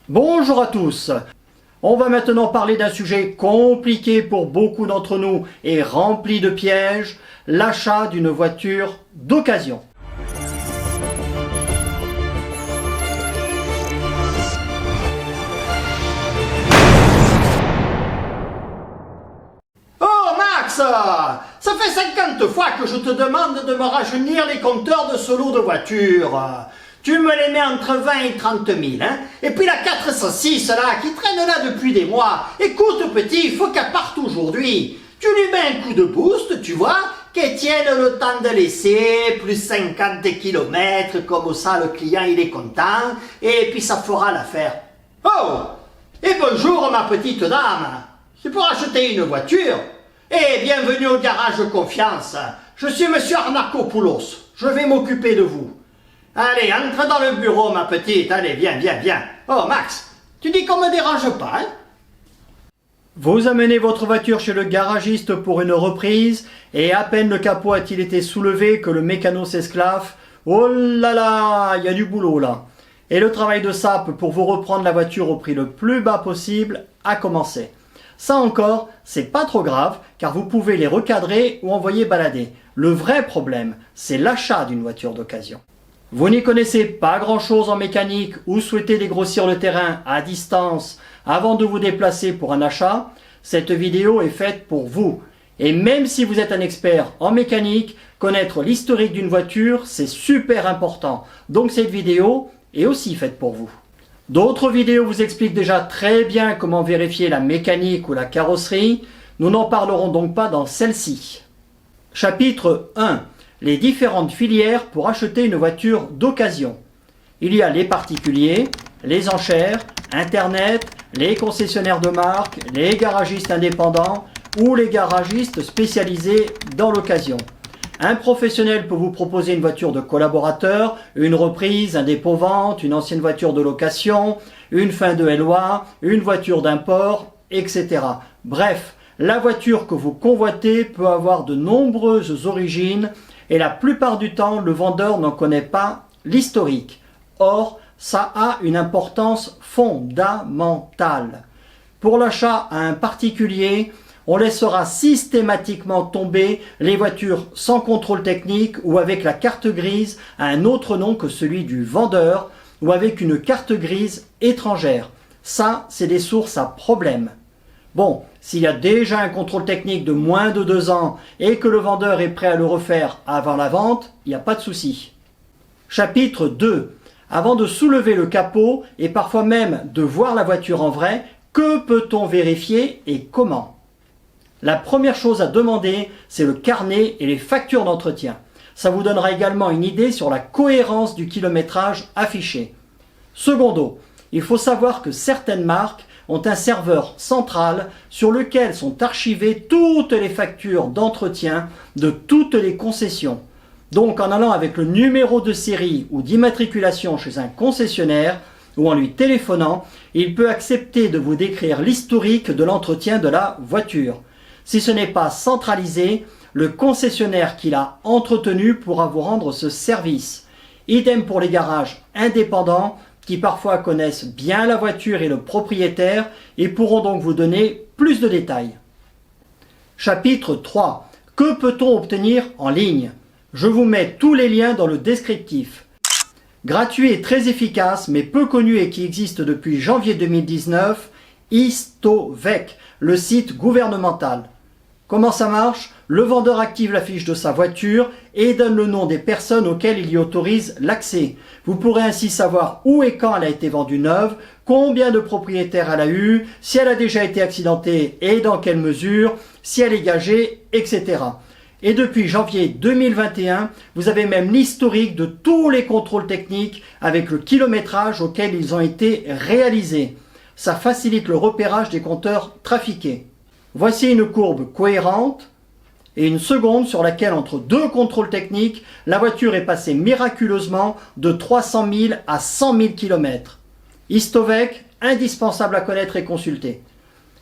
Bonjour à tous. On va maintenant parler d'un sujet compliqué pour beaucoup d'entre nous et rempli de pièges, l'achat d'une voiture d'occasion. Oh Max, ça fait 50 fois que je te demande de me rajeunir les compteurs de ce lot de voitures. Tu me les mets entre 20 et 30 000, hein. Et puis la 406 là, qui traîne là depuis des mois. Écoute petit, il faut qu'elle parte aujourd'hui. Tu lui mets un coup de boost, tu vois, qu'elle tienne le temps de laisser, plus 50 km, comme ça le client il est content, et puis ça fera l'affaire. Oh, et bonjour ma petite dame, c'est pour acheter une voiture. Et bienvenue au garage Confiance. Je suis monsieur Arnakopoulos, je vais m'occuper de vous. Allez, entre dans le bureau, ma petite. Allez, viens. Oh, Max, tu dis qu'on me dérange pas, hein? Vous amenez votre voiture chez le garagiste pour une reprise, et à peine le capot a-t-il été soulevé que le mécano s'esclaffe. Oh là là, il y a du boulot là. Et le travail de sape pour vous reprendre la voiture au prix le plus bas possible a commencé. Ça encore, c'est pas trop grave, car vous pouvez les recadrer ou envoyer balader. Le vrai problème, c'est l'achat d'une voiture d'occasion. Vous n'y connaissez pas grand-chose en mécanique ou souhaitez dégrossir le terrain à distance avant de vous déplacer pour un achat, cette vidéo est faite pour vous. Et même si vous êtes un expert en mécanique, connaître l'historique d'une voiture, c'est super important. Donc cette vidéo est aussi faite pour vous. D'autres vidéos vous expliquent déjà très bien comment vérifier la mécanique ou la carrosserie. Nous n'en parlerons donc pas dans celle-ci. Chapitre 1. Les différentes filières pour acheter une voiture d'occasion. Il y a les particuliers, les enchères, Internet, les concessionnaires de marque, les garagistes indépendants ou les garagistes spécialisés dans l'occasion. Un professionnel peut vous proposer une voiture de collaborateur, une reprise, un dépôt-vente, une ancienne voiture de location, une fin de LOA, une voiture d'import, etc. Bref, la voiture que vous convoitez peut avoir de nombreuses origines et la plupart du temps, le vendeur n'en connaît pas l'historique. Or, ça a une importance fondamentale. Pour l'achat à un particulier, on laissera systématiquement tomber les voitures sans contrôle technique ou avec la carte grise à un autre nom que celui du vendeur ou avec une carte grise étrangère. Ça, c'est des sources à problème. Bon, s'il y a déjà un contrôle technique de moins de 2 ans et que le vendeur est prêt à le refaire avant la vente, il n'y a pas de souci. Chapitre 2. Avant de soulever le capot et parfois même de voir la voiture en vrai, que peut-on vérifier et comment? La première chose à demander, c'est le carnet et les factures d'entretien. Ça vous donnera également une idée sur la cohérence du kilométrage affiché. Secondo, il faut savoir que certaines marques ont un serveur central sur lequel sont archivées toutes les factures d'entretien de toutes les concessions. Donc en allant avec le numéro de série ou d'immatriculation chez un concessionnaire ou en lui téléphonant, il peut accepter de vous décrire l'historique de l'entretien de la voiture. Si ce n'est pas centralisé, le concessionnaire qui l'a entretenu pourra vous rendre ce service. Idem pour les garages indépendants qui parfois connaissent bien la voiture et le propriétaire et pourront donc vous donner plus de détails. Chapitre 3. Que peut-on obtenir en ligne? Je vous mets tous les liens dans le descriptif. Gratuit et très efficace, mais peu connu et qui existe depuis janvier 2019, Histovec, le site gouvernemental. Comment ça marche? Le vendeur active la fiche de sa voiture et donne le nom des personnes auxquelles il y autorise l'accès. Vous pourrez ainsi savoir où et quand elle a été vendue neuve, combien de propriétaires elle a eu, si elle a déjà été accidentée et dans quelle mesure, si elle est gagée, etc. Et depuis janvier 2021, vous avez même l'historique de tous les contrôles techniques avec le kilométrage auquel ils ont été réalisés. Ça facilite le repérage des compteurs trafiqués. Voici une courbe cohérente et une seconde sur laquelle, entre deux contrôles techniques, la voiture est passée miraculeusement de 300 000 à 100 000 km. Histovec, indispensable à connaître et consulter.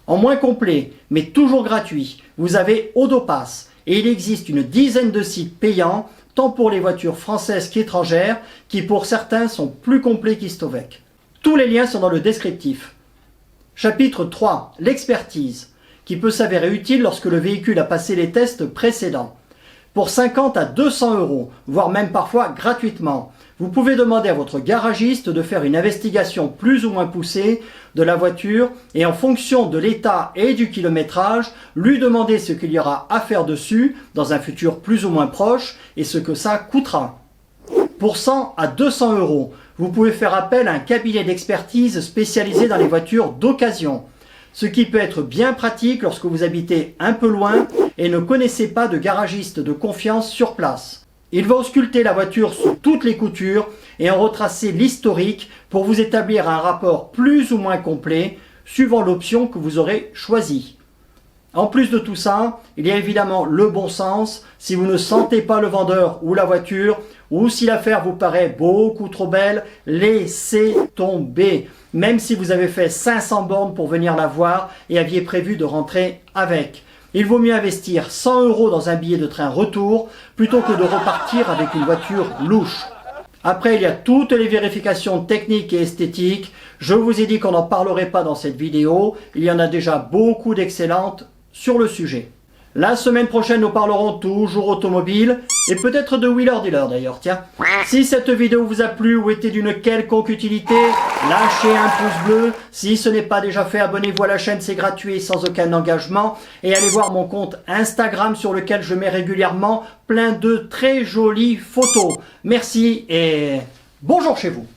En moins complet, mais toujours gratuit, vous avez Odopass et il existe une dizaine de sites payants, tant pour les voitures françaises qu'étrangères, qui pour certains sont plus complets qu'Histovec. Tous les liens sont dans le descriptif. Chapitre 3. L'expertise, qui peut s'avérer utile lorsque le véhicule a passé les tests précédents. Pour 50 à 200 euros, voire même parfois gratuitement, vous pouvez demander à votre garagiste de faire une investigation plus ou moins poussée de la voiture et en fonction de l'état et du kilométrage, lui demander ce qu'il y aura à faire dessus dans un futur plus ou moins proche et ce que ça coûtera. Pour 100 à 200 euros, vous pouvez faire appel à un cabinet d'expertise spécialisé dans les voitures d'occasion, ce qui peut être bien pratique lorsque vous habitez un peu loin et ne connaissez pas de garagiste de confiance sur place. Il va ausculter la voiture sous toutes les coutures et en retracer l'historique pour vous établir un rapport plus ou moins complet suivant l'option que vous aurez choisie. En plus de tout ça, il y a évidemment le bon sens. Si vous ne sentez pas le vendeur ou la voiture, ou si l'affaire vous paraît beaucoup trop belle, laissez tomber. Même si vous avez fait 500 bornes pour venir la voir et aviez prévu de rentrer avec. Il vaut mieux investir 100 euros dans un billet de train retour plutôt que de repartir avec une voiture louche. Après, il y a toutes les vérifications techniques et esthétiques. Je vous ai dit qu'on n'en parlerait pas dans cette vidéo. Il y en a déjà beaucoup d'excellentes sur le sujet. La semaine prochaine, nous parlerons toujours automobile et peut-être de wheeler dealer d'ailleurs, tiens. Si cette vidéo vous a plu ou était d'une quelconque utilité, lâchez un pouce bleu. Si ce n'est pas déjà fait, abonnez-vous à la chaîne, c'est gratuit et sans aucun engagement. Et allez voir mon compte Instagram sur lequel je mets régulièrement plein de très jolies photos. Merci et bonjour chez vous.